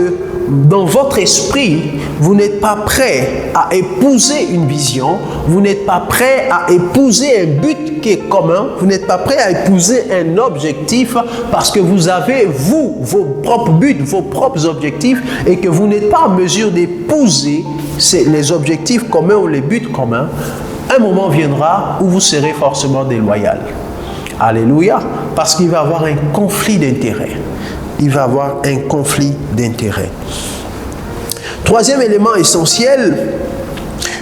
dans votre esprit, vous n'êtes pas prêt à épouser une vision, vous n'êtes pas prêt à épouser un but qui est commun, vous n'êtes pas prêt à épouser un objectif parce que vous avez, vous, vos propres buts, vos propres objectifs et que vous n'êtes pas en mesure d'épouser les objectifs communs ou les buts communs, un moment viendra où vous serez forcément déloyal. Alléluia, parce qu'il va y avoir un conflit d'intérêts. Il va y avoir un conflit d'intérêts. Troisième élément essentiel,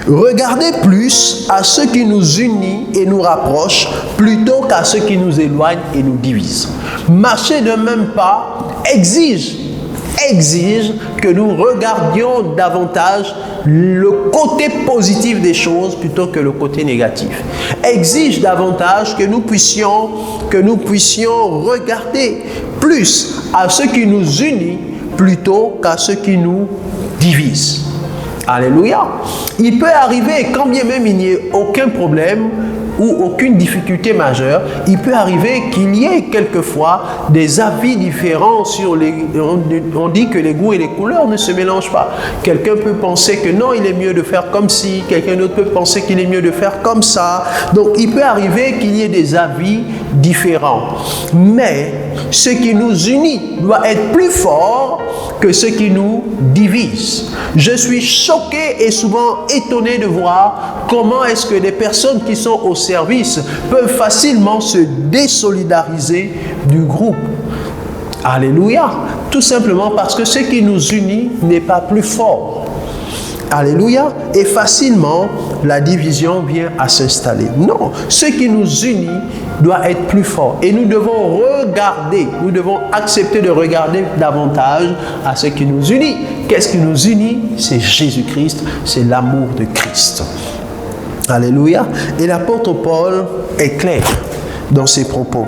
regardez plus à ce qui nous unit et nous rapproche plutôt qu'à ce qui nous éloigne et nous divise. Marcher de même pas exige que nous regardions davantage le côté positif des choses plutôt que le côté négatif. Exige davantage que nous puissions regarder plus à ce qui nous unit plutôt qu'à ce qui nous divise. Alléluia. Il peut arriver, quand bien même il n'y ait aucun problème, ou aucune difficulté majeure, il peut arriver qu'il y ait quelquefois des avis différents sur les... On dit que les goûts et les couleurs ne se mélangent pas. Quelqu'un peut penser que non, il est mieux de faire comme ci, quelqu'un d'autre peut penser qu'il est mieux de faire comme ça. Donc il peut arriver qu'il y ait des avis différents. Mais ce qui nous unit doit être plus fort que ce qui nous divise. Je suis choqué et souvent étonné de voir comment est-ce que les personnes qui sont au service peuvent facilement se désolidariser du groupe. Alléluia. Tout simplement parce que ce qui nous unit n'est pas plus fort. Alléluia. Et facilement, la division vient à s'installer. Non, ce qui nous unit doit être plus fort. Et nous devons regarder, nous devons accepter de regarder davantage à ce qui nous unit. Qu'est-ce qui nous unit? C'est Jésus-Christ, c'est l'amour de Christ. Alléluia. Et l'apôtre Paul est clair dans ses propos.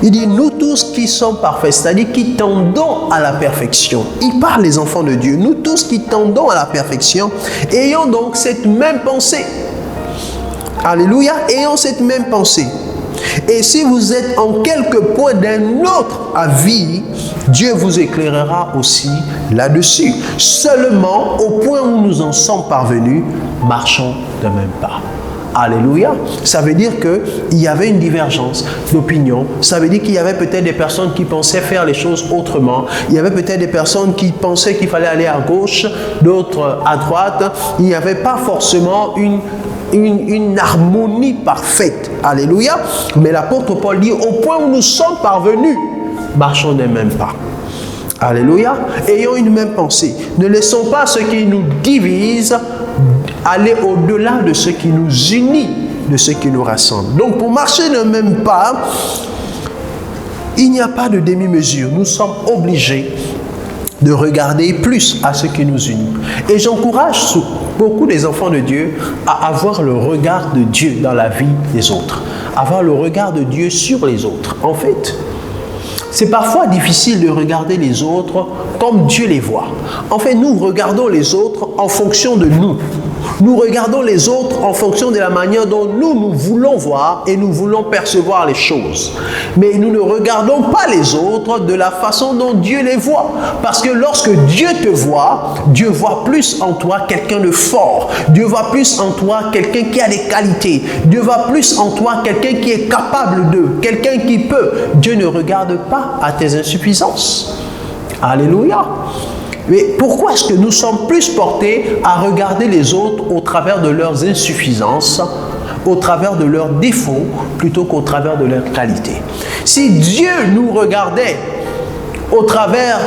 Il dit, nous tous qui sommes parfaits, c'est-à-dire qui tendons à la perfection. Il parle des enfants de Dieu. Nous tous qui tendons à la perfection, ayons donc cette même pensée. Alléluia. Ayons cette même pensée. Et si vous êtes en quelque point d'un autre avis, Dieu vous éclairera aussi là-dessus. Seulement, au point où nous en sommes parvenus, marchons de même pas. Alléluia. Ça veut dire qu'il y avait une divergence d'opinion. Ça veut dire qu'il y avait peut-être des personnes qui pensaient faire les choses autrement. Il y avait peut-être des personnes qui pensaient qu'il fallait aller à gauche, d'autres à droite. Il n'y avait pas forcément une harmonie parfaite. Alléluia. Mais l'apôtre Paul dit, au point où nous sommes parvenus, marchons des mêmes pas. Alléluia. Ayons une même pensée. Ne laissons pas ce qui nous divise aller au-delà de ce qui nous unit, de ce qui nous rassemble. Donc pour marcher d'un même pas, il n'y a pas de demi-mesure. Nous sommes obligés de regarder plus à ce qui nous unit. Et j'encourage beaucoup des enfants de Dieu à avoir le regard de Dieu dans la vie des autres. Avoir le regard de Dieu sur les autres. En fait, c'est parfois difficile de regarder les autres comme Dieu les voit. En fait, nous regardons les autres en fonction de nous. Nous regardons les autres en fonction de la manière dont nous voulons voir et nous voulons percevoir les choses. Mais nous ne regardons pas les autres de la façon dont Dieu les voit. Parce que lorsque Dieu te voit, Dieu voit plus en toi quelqu'un de fort. Dieu voit plus en toi quelqu'un qui a des qualités. Dieu voit plus en toi quelqu'un qui est capable de, quelqu'un qui peut. Dieu ne regarde pas à tes insuffisances. Alléluia. Mais pourquoi est-ce que nous sommes plus portés à regarder les autres au travers de leurs insuffisances, au travers de leurs défauts, plutôt qu'au travers de leurs qualités? Si Dieu nous regardait au travers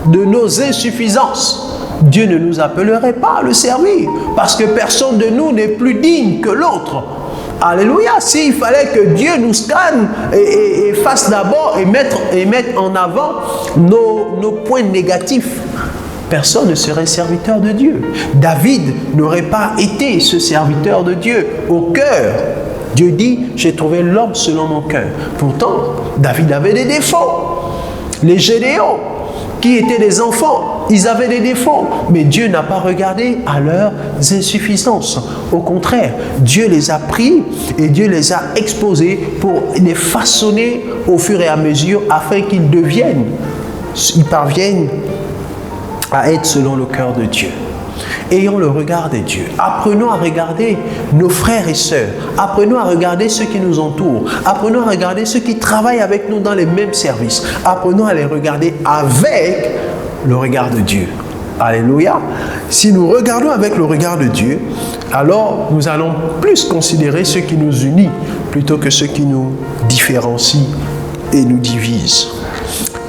de nos insuffisances, Dieu ne nous appellerait pas à le servir, parce que personne de nous n'est plus digne que l'autre. Alléluia. S'il fallait que Dieu nous scanne et fasse d'abord et mettre en avant nos points négatifs, personne ne serait serviteur de Dieu. David n'aurait pas été ce serviteur de Dieu au cœur. Dieu dit, j'ai trouvé l'homme selon mon cœur. Pourtant, David avait des défauts. Les Gédéons, qui étaient des enfants, ils avaient des défauts, mais Dieu n'a pas regardé à leurs insuffisances. Au contraire, Dieu les a pris et Dieu les a exposés pour les façonner au fur et à mesure afin qu'ils parviennent à être selon le cœur de Dieu. Ayons le regard de Dieu. Apprenons à regarder nos frères et sœurs. Apprenons à regarder ceux qui nous entourent. Apprenons à regarder ceux qui travaillent avec nous dans les mêmes services. Apprenons à les regarder avec le regard de Dieu. Alléluia. Si nous regardons avec le regard de Dieu, alors nous allons plus considérer ce qui nous unit plutôt que ce qui nous différencie et nous divise.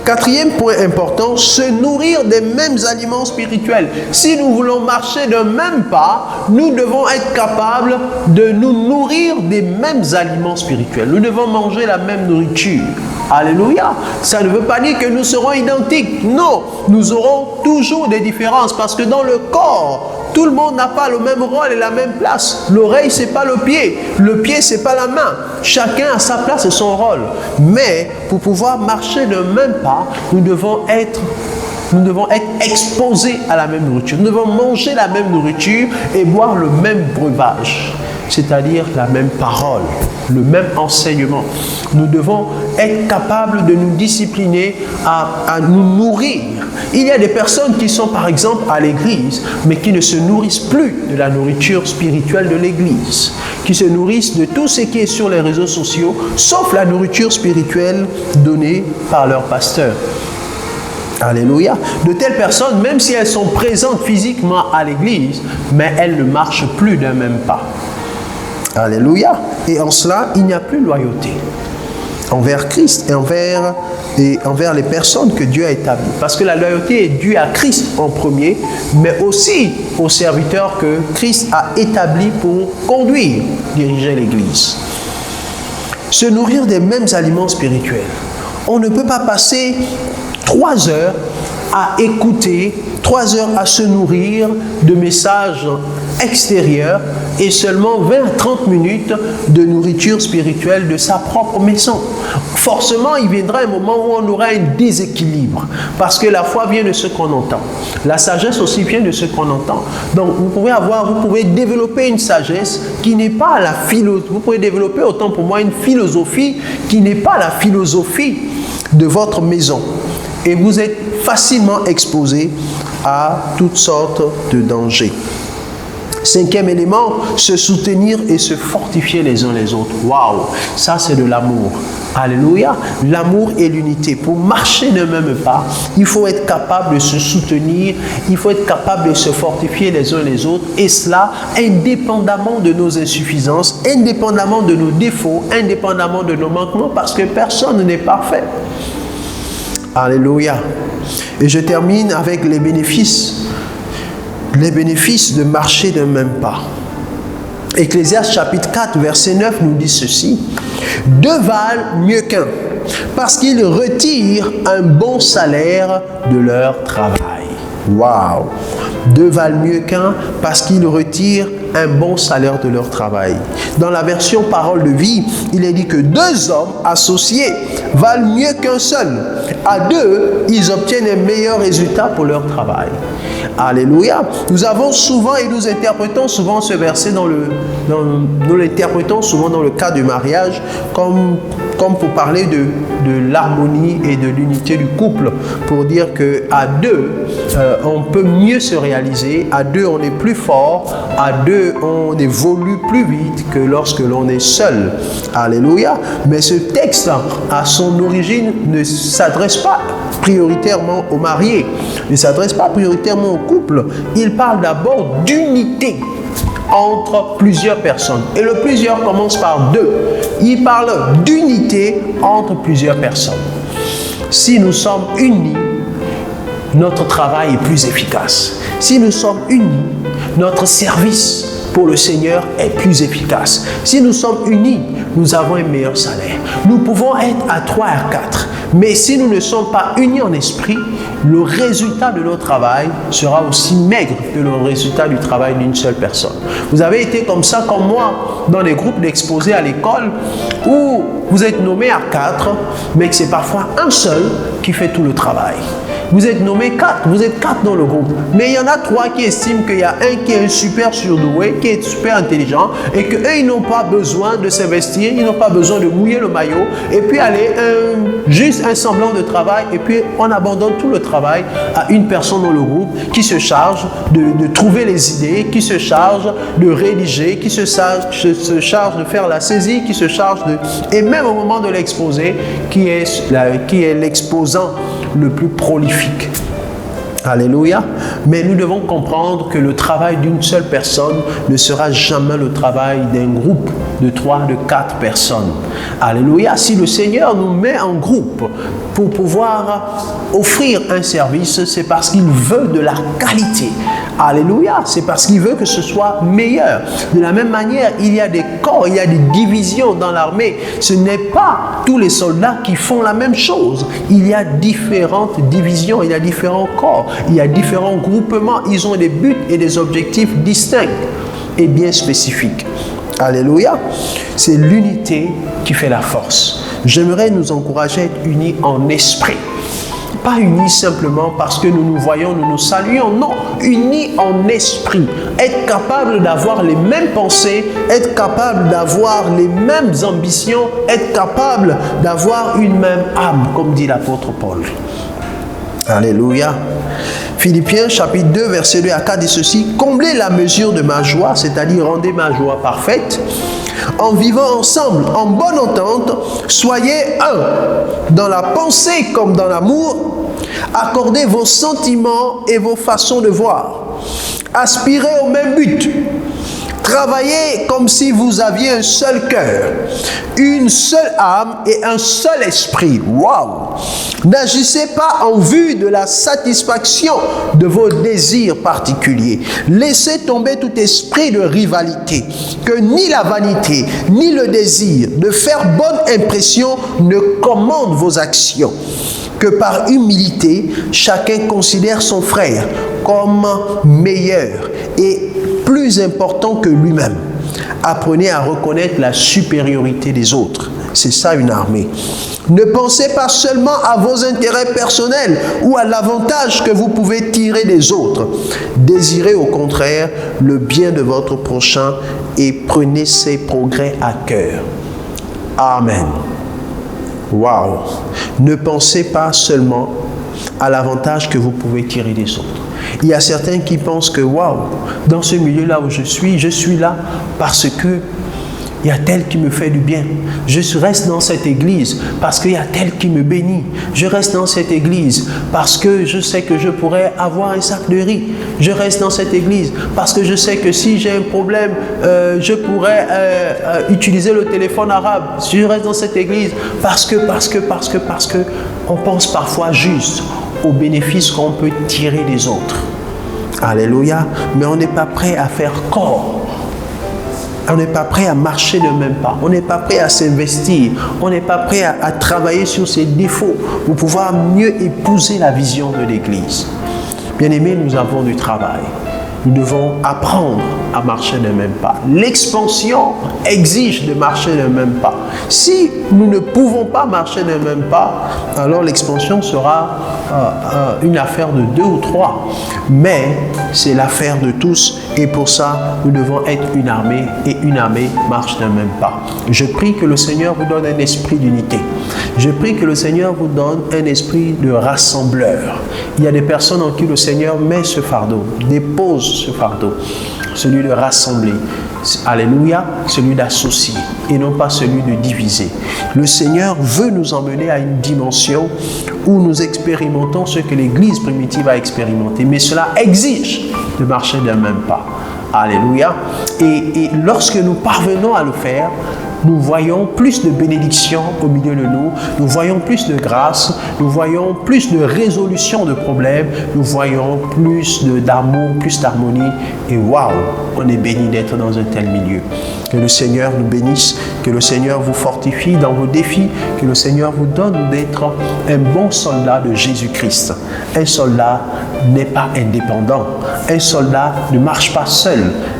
Quatrième point important, se nourrir des mêmes aliments spirituels. Si nous voulons marcher d'un même pas, nous devons être capables de nous nourrir des mêmes aliments spirituels. Nous devons manger la même nourriture. Alléluia. Ça ne veut pas dire que nous serons identiques. Non, nous aurons toujours des différences parce que dans le corps, tout le monde n'a pas le même rôle et la même place. L'oreille, c'est pas le pied. Le pied, c'est pas la main. Chacun a sa place et son rôle. Mais pour pouvoir marcher d'un même pas, nous devons être exposés à la même nourriture. Nous devons manger la même nourriture et boire le même breuvage. c'est-à-dire la même parole, le même enseignement. Nous devons être capables de nous discipliner à nous nourrir. Il y a des personnes qui sont par exemple à l'église, mais qui ne se nourrissent plus de la nourriture spirituelle de l'église, qui se nourrissent de tout ce qui est sur les réseaux sociaux, sauf la nourriture spirituelle donnée par leur pasteur. Alléluia. De telles personnes, même si elles sont présentes physiquement à l'église, mais elles ne marchent plus d'un même pas. Alléluia. Et en cela, il n'y a plus de loyauté envers Christ et envers les personnes que Dieu a établies. Parce que la loyauté est due à Christ en premier, mais aussi aux serviteurs que Christ a établis pour conduire, diriger l'Église. Se nourrir des mêmes aliments spirituels. On ne peut pas passer 3 heures à écouter, 3 heures à se nourrir de messages extérieurs et seulement 20 à 30 minutes de nourriture spirituelle de sa propre maison. Forcément, il viendra un moment où on aura un déséquilibre parce que la foi vient de ce qu'on entend. La sagesse aussi vient de ce qu'on entend. Donc, vous pouvez développer une sagesse qui n'est pas la philosophie. Vous pouvez développer, autant pour moi, une philosophie qui n'est pas la philosophie de votre maison. Et vous êtes facilement exposé à toutes sortes de dangers. 5e élément, se soutenir et se fortifier les uns les autres. Waouh, ça c'est de l'amour. Alléluia. L'amour et l'unité. Pour marcher d'un même pas, il faut être capable de se soutenir, il faut être capable de se fortifier les uns les autres, et cela indépendamment de nos insuffisances, indépendamment de nos défauts, indépendamment de nos manquements, parce que personne n'est parfait. Alléluia. Et je termine avec les bénéfices de marcher d'un même pas. Ecclésiaste chapitre 4, verset 9 nous dit ceci. 2 valent mieux qu'un, parce qu'ils retirent un bon salaire de leur travail. Waouh! 2 valent mieux qu'un, parce qu'ils retirent un bon salaire de leur travail. Dans la version Parole de vie, il est dit que 2 hommes associés valent mieux qu'un seul. À 2, ils obtiennent un meilleur résultat pour leur travail. Alléluia. Nous avons souvent et nous interprétons souvent ce verset nous l'interprétons souvent dans le cas du mariage comme pour parler de l'harmonie et de l'unité du couple, pour dire qu'à 2, on peut mieux se réaliser, à 2, on est plus fort, à 2, on évolue plus vite que lorsque l'on est seul. Alléluia. Mais ce texte, à son origine, ne s'adresse pas prioritairement aux mariés, ne s'adresse pas prioritairement au couple. Il parle d'abord d'unité entre plusieurs personnes. Et le plusieurs commence par 2. Il parle d'unité entre plusieurs personnes. Si nous sommes unis, notre travail est plus efficace. Si nous sommes unis, notre service pour le Seigneur est plus efficace. Si nous sommes unis, nous avons un meilleur salaire. Nous pouvons être à 3 à 4. Mais si nous ne sommes pas unis en esprit, le résultat de notre travail sera aussi maigre que le résultat du travail d'une seule personne. Vous avez été comme ça, comme moi, dans les groupes d'exposés à l'école, où vous êtes nommé à 4, mais que c'est parfois un seul qui fait tout le travail. Vous êtes nommé 4, vous êtes 4 dans le groupe. Mais il y en a 3 qui estiment qu'il y a un qui est super surdoué, qui est super intelligent, et qu'eux, ils n'ont pas besoin de s'investir, ils n'ont pas besoin de mouiller le maillot, et puis aller juste un semblant de travail, et puis on abandonne tout le travail à une personne dans le groupe qui se charge de trouver les idées, qui se charge de rédiger, qui se charge de faire la saisie, qui se charge de... Et même au moment de l'exposé, qui est l'exposant le plus prolifique. Alléluia. Mais nous devons comprendre que le travail d'une seule personne ne sera jamais le travail d'un groupe de 3, de 4 personnes. Alléluia. Si le Seigneur nous met en groupe pour pouvoir offrir un service, c'est parce qu'il veut de la qualité. Alléluia. C'est parce qu'il veut que ce soit meilleur. De la même manière, il y a des corps, il y a des divisions dans l'armée. Ce n'est pas tous les soldats qui font la même chose. Il y a différentes divisions, il y a différents corps. Il y a différents groupements, ils ont des buts et des objectifs distincts et bien spécifiques. Alléluia. C'est l'unité qui fait la force. J'aimerais nous encourager à être unis en esprit. pas unis simplement parce que nous nous voyons, nous nous saluons. Non, unis en esprit. Être capable d'avoir les mêmes pensées, être capable d'avoir les mêmes ambitions, être capable d'avoir une même âme, comme dit l'apôtre Paul. Alléluia. Philippiens chapitre 2, verset 2 à 4 dit ceci: comblez la mesure de ma joie, c'est-à-dire rendez ma joie parfaite, en vivant ensemble, en bonne entente, soyez un, dans la pensée comme dans l'amour, accordez vos sentiments et vos façons de voir, aspirez au même but, travaillez comme si vous aviez un seul cœur, une seule âme et un seul esprit. Waouh! N'agissez pas en vue de la satisfaction de vos désirs particuliers. Laissez tomber tout esprit de rivalité, que ni la vanité, ni le désir de faire bonne impression ne commandent vos actions. Que par humilité, chacun considère son frère comme meilleur et plus important que lui-même. Apprenez à reconnaître la supériorité des autres. C'est ça une armée. Ne pensez pas seulement à vos intérêts personnels ou à l'avantage que vous pouvez tirer des autres. Désirez au contraire le bien de votre prochain et prenez ses progrès à cœur. Amen. Waouh! Ne pensez pas seulement à l'avantage que vous pouvez tirer des autres. Il y a certains qui pensent que, waouh, dans ce milieu-là où je suis là parce que il y a tel qui me fait du bien. Je reste dans cette église parce qu'il y a tel qui me bénit. Je reste dans cette église parce que je sais que je pourrais avoir un sac de riz. Je reste dans cette église parce que je sais que si j'ai un problème, je pourrais utiliser le téléphone arabe. Je reste dans cette église parce que on pense parfois juste aux bénéfices qu'on peut tirer des autres. Alléluia. Mais on n'est pas prêt à faire corps. On n'est pas prêt à marcher le même pas. On n'est pas prêt à s'investir. On n'est pas prêt à travailler sur ses défauts pour pouvoir mieux épouser la vision de l'Église. Bien-aimés, nous avons du travail. Nous devons apprendre à marcher le même pas. L'expansion exige de marcher le même pas. Si nous ne pouvons pas marcher le même pas, alors l'expansion sera une affaire de 2 ou 3. Mais c'est l'affaire de tous et pour ça, nous devons être une armée et une armée marche le même pas. Je prie que le Seigneur vous donne un esprit d'unité. Je prie que le Seigneur vous donne un esprit de rassembleur. Il y a des personnes en qui le Seigneur met ce fardeau, dépose ce fardeau, celui de rassembler. Alléluia, celui d'associer et non pas celui de diviser. Le Seigneur veut nous emmener à une dimension où nous expérimentons ce que l'Église primitive a expérimenté, mais cela exige de marcher d'un même pas. Alléluia. Et lorsque nous parvenons à le faire, nous voyons plus de bénédictions au milieu de nous, nous voyons plus de grâce, nous voyons plus de résolution de problèmes, nous voyons plus d'amour, plus d'harmonie. Et waouh, on est béni d'être dans un tel milieu. Que le Seigneur nous bénisse, que le Seigneur vous fortifie dans vos défis, que le Seigneur vous donne d'être un bon soldat de Jésus-Christ. Un soldat n'est pas indépendant. Un soldat ne marche pas seul.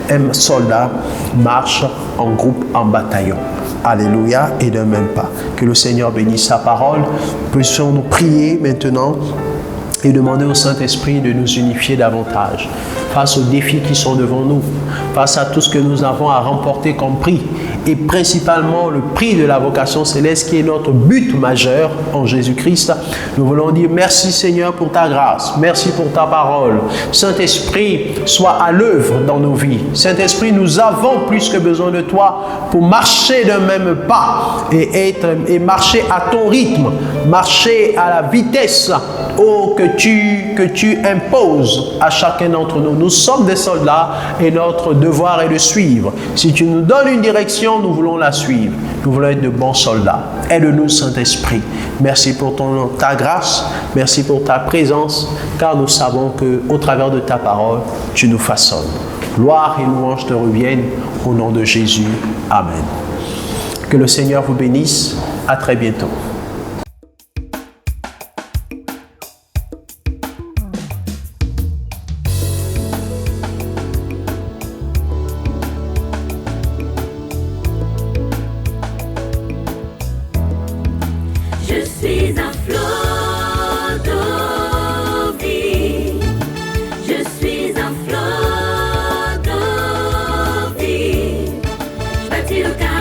Un soldat marche en groupe, en bataillon. Alléluia, et d'un même pas. Que le Seigneur bénisse sa parole. Puissions-nous prier maintenant et demander au Saint-Esprit de nous unifier davantage face aux défis qui sont devant nous, face à tout ce que nous avons à remporter comme prix, et principalement le prix de la vocation céleste qui est notre but majeur en Jésus-Christ. Nous voulons dire merci Seigneur pour ta grâce, merci pour ta parole. Saint-Esprit, sois à l'œuvre dans nos vies. Saint-Esprit, nous avons plus que besoin de toi pour marcher d'un même pas et marcher à ton rythme, marcher à la vitesse que tu imposes à chacun d'entre nous. Nous sommes des soldats et notre devoir est de suivre. Si tu nous donnes une direction, nous voulons la suivre. Nous voulons être de bons soldats. Aide-nous, Saint-Esprit. Merci pour ta grâce, merci pour ta présence, car nous savons qu'au travers de ta parole, tu nous façonnes. Gloire et louange te reviennent au nom de Jésus. Amen. Que le Seigneur vous bénisse. À très bientôt. Je suis un flot d'eau. c'est le cas.